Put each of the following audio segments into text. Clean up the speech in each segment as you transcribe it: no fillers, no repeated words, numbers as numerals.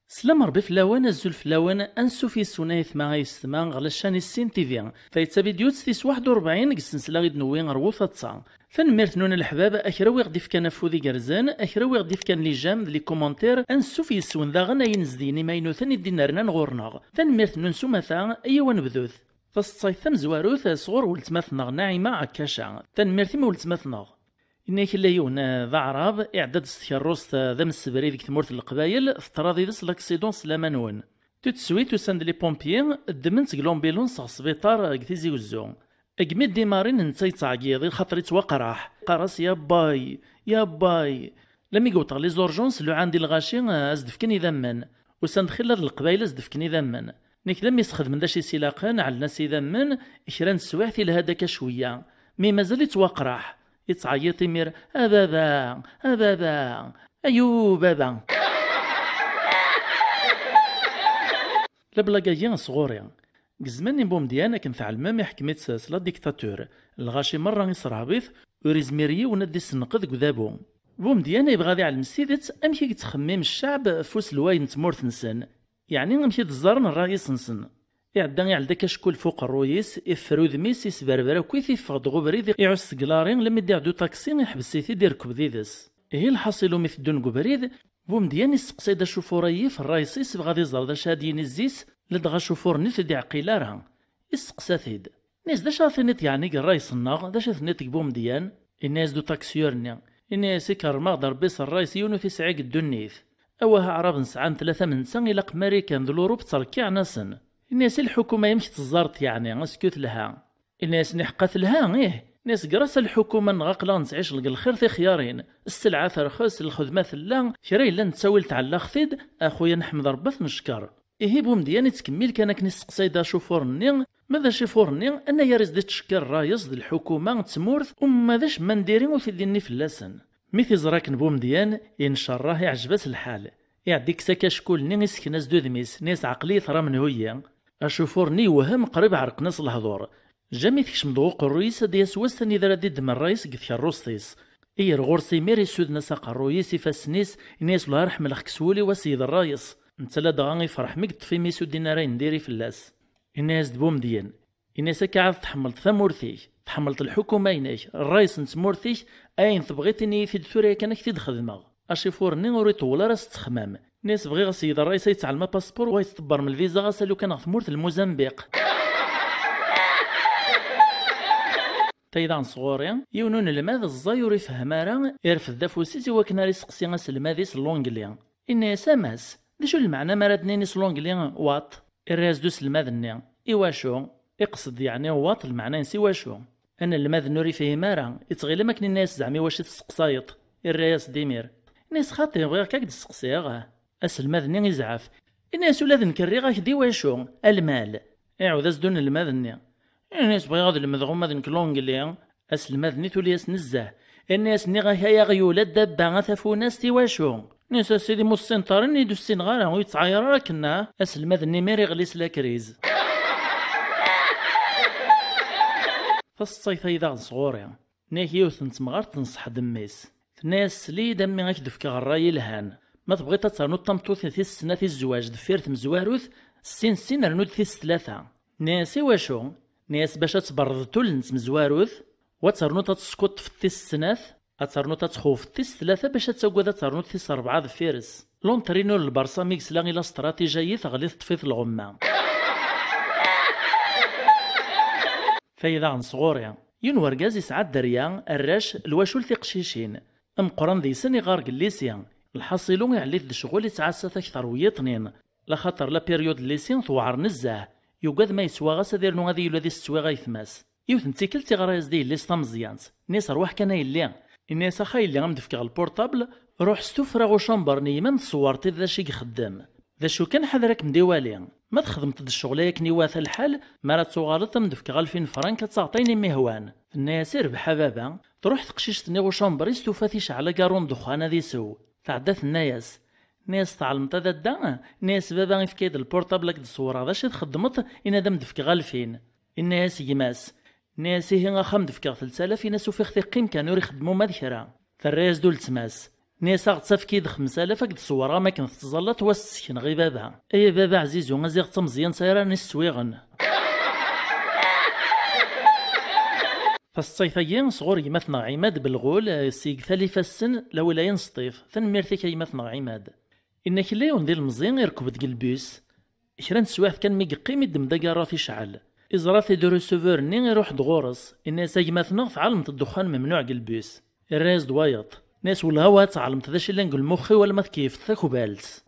سلام ربي فلاوان الزول فلاوان انسو في سنايث ما غيستما على الشان السين تيفي فايتا فيديو تستيس 41 قسنسلا غيد نوين غروثة تصا فنميرت نون الحباب اخراوي غدي فكان فوذي قرزان اخراوي غدي فكان لي جام لي كومونتير انسو في سون ذا غنا ينزديني ما ينوثن يدينا نغورنا فنميرت نون سومثا ايوا نبذوث فالصيثم زواروث صغور ولتماثنا ناعمة عكاشا تنميرت ما ولتماثنا إنك الليون ذا عراب إعداد استخروس ذا مسبري ذيك تمورت القبايل ثطراضي ذس لاكسيدون سلامانون تتسوي تساند لي بومبيين الدمنت كلومبيلون صغ سبيطار كتيزي وزون أقمد ديمارين نتا يتعقيضي خاطر يتوقراح قراس يا باي يا باي لم يقوطغ لي زورجونس لو عندي الغاشي أزدفكن يذمن وساند خلال القبايل أزدفكن يذمن نيك لم يستخدم من داشي سلاقان على الناس يذمن إكران سواحتي لهداك شوية مي مازال يتوقراح يتعيط يمير بابا بابا ايو بابا لبلاقايا صغوري قزماني بوم ديانا كنت علمام يحكمت سلسلة ديكتاتور الغاشي مرة يصرابيث وريزميري وندي السنقذ قذابو بوم ديانا يبغى ذي على المسيدت امشي يتخمم الشعب فوس الواين تمورت نسن يعني امشي تزارن الرئيس نسن يعدان على داك شكون فوق الرويس يفرود ميس يسبربرا كيف يفقد غبريد يعس قلارين لما يدعدو طاكسي يحبس يثيد يركب ديدس هي الحاصل مثل دون قبريد بومديان يسقسي دا شوفوري في الرايسيس بغادي يزر دا شادين الزيس لدغا شوفور نيت دي عقيلارها يسقسا ثيد ناس دا شاثنيت يعني الرايس الناغ دا شاثنيت بومديان الناس دو طاكسيورني الناس يكرماغ دربيس الرايس يونو في سعيق الدنيث اوها عرب نسعان 3 من سن الى امريكان ذو الاوروب تركيع ناسن الناس الحكومة يمشي تزارت يعني اسكوت لها الناس نحقت لها ناس قراس الحكومة نغاقلا نتعيش لقى الخير في خيارين السلعة ثرخص الخدمة ثلا شراي لا نتساوي تعلى خفيد اخويا نحمد ربث نشكر بوم ديالي تكمل كان كنيس قصيدة شوفورني ماذا شوفورني انا يا رزدي تشكر رايز الحكومة تمورث وماذاش ما نديري وفي ديني في اللسن مثل زراك بوم ديان ينشراه يعجبات الحال يعديك ساكا شكول نيس كناس دودميس ناس عقلية ثرا من هوية أشوفورني وهم قريب عرق ناس الهضور جامي تكش مضوق الرئيس دياس وستني إذا ردي دم الرئيس قفيا الروسطيس إير غورسي ميري سود نساق الرئيس يفاسنيس الناس لا رحم الخكسولي وسيد الرئيس نتلا دغا يفرح مقد في ميسو دينارين نديري في اللاس الناس دبوم ديان الناس كعاد تحملت ثمورثيك تحملت الحكومة يناك الرئيس نتمورثيك أين تبغيتني في الثوريا كانك تيد خدمة أشوفورني وريت ولا راس تخمام ناس بغي غسيد الرئيس يتعلم باسبور ويتطبر من الفيزا غسالو كان غثمورت الموزمبيق تايضا صغوري يونون الماذ الزايور يفهمارا يرفد دافوسيس وكنا يسقسي غاس الماذيس اللونجلي إنا ساماس دشو المعنى مرادنيني سلونجلي وات الراس دوس الماذني إواشو يقصد يعني وات المعنى نسي واشو أنا الماذ نوري فهمارا يتغيل ماكن الناس زعمي واش تسقسايط الراس ديمير ناس خاطر يبغي كاك تسقسيغ أسلماذني يزعف الناس ولاد نكري غاك دي واشو المال يعود أزدون الماذني الناس بغي غاد المذغوم ماذن كلونجلي أسلماذني تولياس نزاه الناس ني غاك يا غيولاد دابا غاثافو ناس تي واشو ناس سيدي موسنطارن يدو السين غارا ويتعاير راكنا أسلماذني ميري غليس لا كريز فالصيف إذا صغوري ناك يوث نتمغار تنصح دميس الناس لي دمي غاك دفكا غراي لهان ما تبغي تترنود تمطوث في السنة في الزواج دفيرت مزواروث السين رنود في 3 ناس واشو ناس باش تبرد لنت مزواروث وترنود تسكت في السنة اترنود تخوف في 3 باش تسوى ترنود في 4 دفيرس لونترينو البرصا ميكس لا غير استراتيجية تغلي تطفيف الغمة فإذا عن صغوريا يون ورقاز يسعد دريا الراش الواشول في قشيشين قران ذي سني غارق الليسيان الحاصلون يعلي ذي شغل يتعسى أكثر ويطنين لخاطر لا بيريود الليسيان ثوار نزاه يوقاد ما يسوى غاس ديرنو غادي يولا ذي السوا غايثماس يوث نتيكل تيغرايز دي الليستا مزيانت ناس روح كان يلي الناس اخا يلي غمدفكا البورطابل روح ستوفراغ شامبر نيمان تصورتي ذا شي يخدم ذا شو كان حذرك مديوالي ما تخدمت ذا الشغل ياك واث الحال ما راه تغالط مدفكا 2000 فرنك تعطيني مهوان الناس ربح بابا تروح تقشيشتني وشامبر يستوفاتيش على كارون دخان ذي سو تعدات الناس ناس تعلمت هذا الدا ناس بابا يفكيد البورطابل كد الصورة هذا شي تخدمت إن هذا مدفك 2000 الناس يماس ناسيه غاخم دفكا 3000 ناس وفيخ ثقيم كانوا يخدموا ما ذكرا فالراس دول تماس ناس غتصف كيد 5000 قد صورا ما كنت تزلط واسكن غي بابا اي بابا عزيز وغازيغ تمزيان سايرا نسويغن فالصيفيين صغور يمثنا عماد بالغول سيق ثالث السن لولاين سطيف ثنميرتك يمثنا عماد إنك اللي يوندي المزين يركب البيس شران سواح كان ميقيم يدم دقارة في شعل إزرافي دو ريسيفور نين يروح دغورس الناس يمثنا في علمة الدخان ممنوع البيس الراس دوايط ناس والهوا تعلمت ذا شي اللي نقول مخي ولا ما كيف ثاكو بالس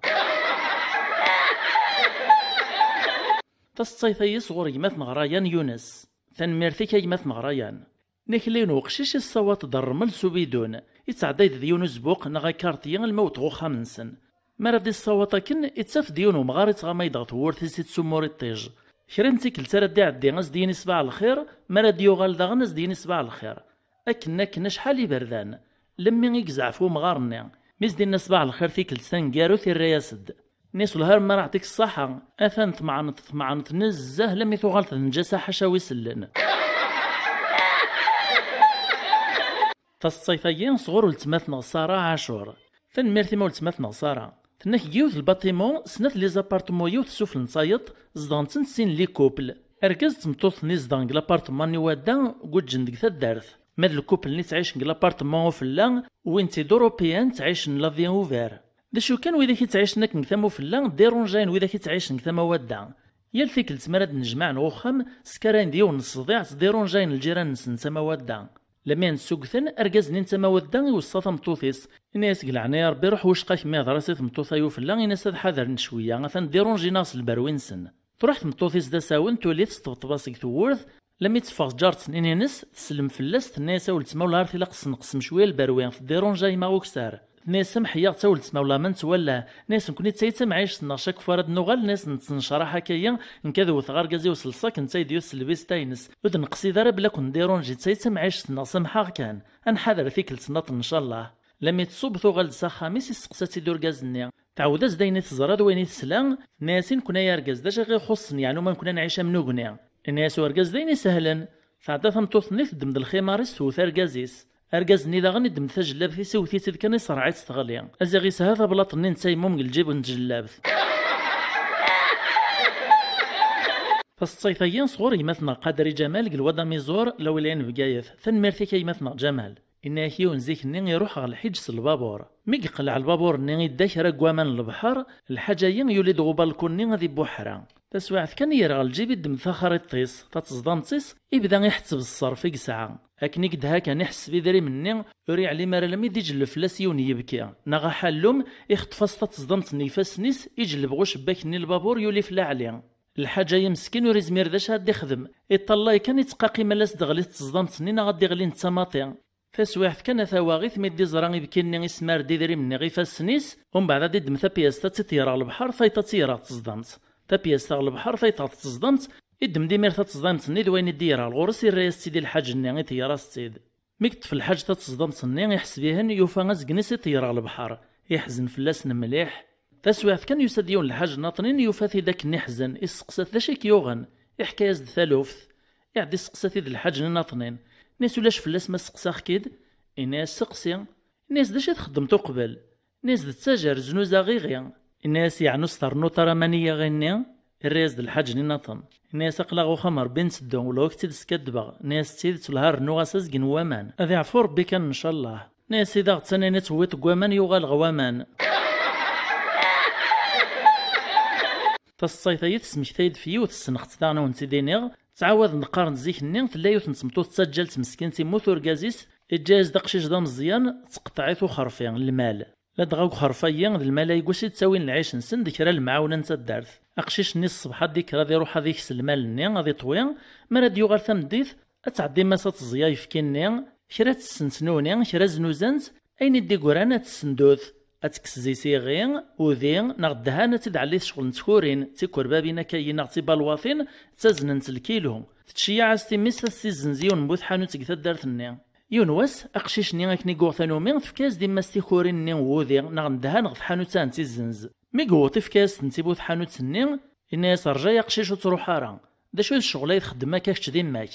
فالصيفي صغور يمثنا غرايان يونس ثنميرتك يمثنا غرايان نكلين وقشيش الصوات ضرمل سوبيدون يتعديد ديون زبوق نغا كارتيان الموت غو خامنسن مرادي الصوات كن يتساف ديون ومغارت غاما يضغط ورثي سيت سمور الطيج شرنتي كل تردي عدي غاز ديني صباع الخير مرادي يغال دا غنز ديني صباع الخير أكنا شحال يبردان لمي يقزعفو مغارني ميز دينا صباع الخير في كل سن كارو في الرياسد نيس الهار ما راعتك الصحة أثان ثمعنت نزه لم يثغالت نجاسة حشاوي سلن فالصيفيين صغور ولتماثنا سارة عاشور فنميرتي ما ولتماثنا سارة تناك جيوث الباطيمون سنات لي زابارتمون يوث سوفل نصايط زدان تنسين لي كوبل أركز تمطوث ني زدان لابارتمون نوادا قد جندك ثدارث ماد الكوبل ني تعيش لابارتمون فلان وين تي دوروبيان تعيش لافيان اوفير داشو كان وإذا كي تعيش ناك نكثامو فلان ديرونجين وإذا كي تعيش نكثاما وادا يال فيك التمرد نجمع نغوخم سكران ديو نصديع ديرونجين الجيران نسنسما وادا لما نسوقثن أرجز ننتما ودا يوصفا مطوثيس الناس قلعنا يا ربي روح واش قاك ميا دراسيت مطوثا يوفلا الناس هاد حذر شويه مثلا ديرونجي ناس البروينسن تروح مطوثيس دا ساون تولي تستبطباسك ثورث لما يتفاق جارت نينينس تسلم فلاس الناس ولت مولا رثي لاقص نقسم شويه البروين في ديرونجي ما وكسار ناس محيا تولت مولا من تولى ناس نكوني تسيتم عايش ناشاك فراد نوغال ناس نتنشرح هكايا نكذا ثغار كازي وسلصاك نتاي ديوس البيس تاينس ود نقصي ضرب بلا كون ديرونجي تسيتم عايش ناصمحا كان انحذر فيك السناط ان شاء الله لما تصوب ثغال خامس يسقساتي دور كازنيا تعود زديني تزرد وين تسلا ناسين كنا يركز داش غير خصني يعني ما كنا نعيش منوغنيا الناس وركز ديني سهلا فعدا ثمطوثني تدمد الخمارس وثار كازيس أرجزني ذا غني دمت جلاب في سوثي تذكرني صرعت تغليا أزغيس هذا بلاطني نتاي موم الجيب ونتجلابث فالصيفيين صغور يمثنا قادري جمال الوضع ميزور لو لين بقايث ثنميرتي كي يمثنا جمال إنه كيون زيك نين يروح على الحجس البابور ميقلع البابور نين يداك رقوامان البحر الحاجاين يولد غبالكون نين ذي بحرا تسواعث كان يرغى الجيب الدم ثخر الطيس تتصدام طيس يبدا يحتسب الصرف في ساعة أكني قد هاكا نحس بذري مني يري علي مارا لم يديج الفلاس يون يبكي نغا حالهم يخطفاس تتصدمت نيفاس نيس يجلب غو شباك ني البابور يولي فلا عليها الحاجة يمسكين وري زمير داش هاد يخدم يطلعي كان يتقاقي مالاس دغلي تصدمت نينا غادي غلي نتساماطي فسواحث كان ثواغيث ميدي زران يبكيني يسمار ديدري مني غي فاسنيس ومن بعد دي دمثا بياستا تطير البحر فايتا تيرا تصدمت تا بياستا البحر فايتا تصدمت يدم ديمير تصدمت نيد وين يديرها الغرس يريس سيدي الحاج ني تيرا السيد ميكت في الحاج تصدمت ني يحس بيهن يوفا غزكنيس تيرا البحر يحزن فلاس مليح فسواحث كان يسديون الحاج ناطنين يوفاثي داك نحزن يسقسات ذا شيك يوغن يحكي يزد ثالوث يعدي سقساتي ذا الحاج ناطنين ناس ولاش فلاس ما سقساخ كيد الناس سقسي الناس داش تخدم تقبل الناس تتاجر زنوزا غيغيا الناس يعني سترنو ترى مانيا غنيا الرياز د الحاج ناطن الناس اقلاغو خمر بنت الدون ولا وقت تسكدبا ناس تيد تلهار نوغاساس كن وامان اذا عفور بك ان شاء الله ناس اذا غتسنيني تويت كوامان يوغال غوامان تصيفايت سمك تايد فيوت السنخت تاعنا ونتيدينيغ تعاود نقارن زيك النين تلايوت نتمطوط تسجلت مسكين تيموت وركازيس الجاز داقشيش دا مزيان تقطعيتو خرفيا المال لا دغاو خرفيا المال يقوش تساوين العيش نسن ذكرى المعاونه نتا الدارث اقشيش ني الصبح ديك غادي يروح هذيك المال ني غادي طويا مراد يوغال ثمديث اتعدي ماسا تزيا يفكيني كرا تسنسنوني كرا زنوزانت اين دي قرانا تسندوث اتكس زي سيغين وذين نغدها نتدعلي شغل نتكورين تيكور بابينا كاينا تيبالواطين تزننت الكيلو تشيع استي ميسا سيزنزيون بوث حانوت كثا دارتني يونواس اقشيش ني غاكني غوثانو مين فكاس ديما ستيكورين ني وذين نغدها نغف حانوتان تيزنز ميغوطي فكاس نتيبوث حانوت ني الناس رجا يقشيش وتروح راه دا شو الشغل يخدم كاكش ديماك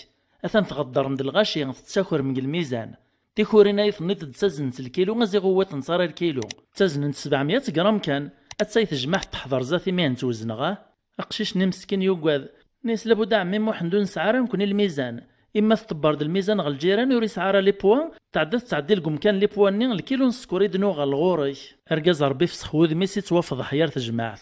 اثن تغدر ند الغاشي تتساكر من الميزان تيكورينا يثني تسازنت الكيلو غازي غوات نصار الكيلو تسازنت 700 غرام كان اتساي تجمع تحضر ذاتي مين توزنغا اقشيش نمسكين يوكاد نيس لابد عمي محمد سعاره نكون الميزان اما تطبرد الميزان غا الجيران يوري سعاره لي بوان تعدي لكم كان لي بوان الكيلو نسكوري دنو غا الغوري اركاز ربي فسخ وذ ميسي توافض حيار تجمعت